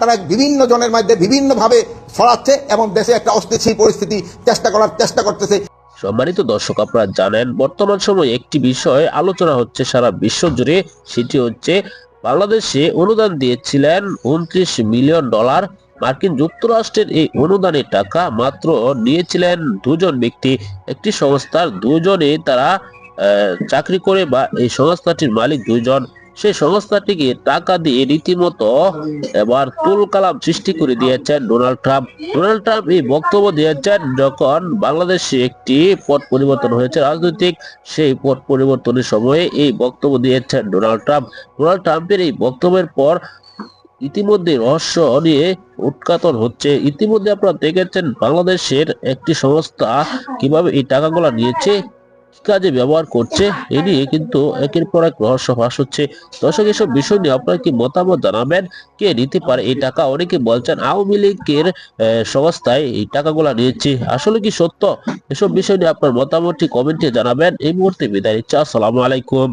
তারা বিভিন্ন জনের মধ্যে বিভিন্ন ভাবে ছড়াচ্ছে এবং দেশে একটা অস্থিতিশীল পরিস্থিতি চেষ্টা করতেছে। সম্মানিত দর্শক, আপনারা জানেন বর্তমান সময়ে একটি বিষয় আলোচনা হচ্ছে সারা বিশ্ব জুড়ে, সেটি হচ্ছে বাংলাদেশে অনুদান দিয়েছিলেন $29 মিলিয়ন। মার্কিন যুক্তরাষ্ট্রের এই অনুদানের টাকা মাত্র নিয়েছিলেন দুজন ব্যক্তি, একটি সংস্থার দুজনে তারা চাকরি করে, বা এই সংস্থাটির মালিক দুইজন। সেই সংস্থাটিকে টাকা দিয়ে রীতিমতো এবার তুলকালাম সৃষ্টি করে দিয়েছেন ডোনাল্ড ট্রাম্প। ডোনাল্ড ট্রাম্প এই বক্তব্য দিয়েছেন যখন বাংলাদেশে একটি পট পরিবর্তন হয়েছে রাজনৈতিক, সেই পট পরিবর্তনের সময়ে এই বক্তব্য দিয়েছেন ডোনাল্ড ট্রাম্প। ডোনাল্ড ট্রাম্পের এই বক্তব্যের পর ইতিমধ্যে রহস্য নিয়ে উৎকাতন হচ্ছে। ইতিমধ্যে আপনারা দেখেছেন বাংলাদেশের একটি সংস্থা কিভাবে এই টাকাগুলো নিয়েছে, কি কাজে ব্যবহার করছে, এ নিয়ে কিন্তু একের পর এক রহস্য ফাঁস হচ্ছে। দর্শক, এসব বিষয় নিয়ে আপনারা কি মতামত জানাবেন? কে নিতে পারে এই টাকা? অনেকে বলছেন আওয়ামী লীগের সংস্থায় এই টাকাগুলা নিয়েছে, আসলে কি সত্য? এসব বিষয় নিয়ে আপনার মতামতটি কমেন্টে জানাবেন। এই মুহূর্তে বিদায় নিচ্ছি, আসসালামু আলাইকুম।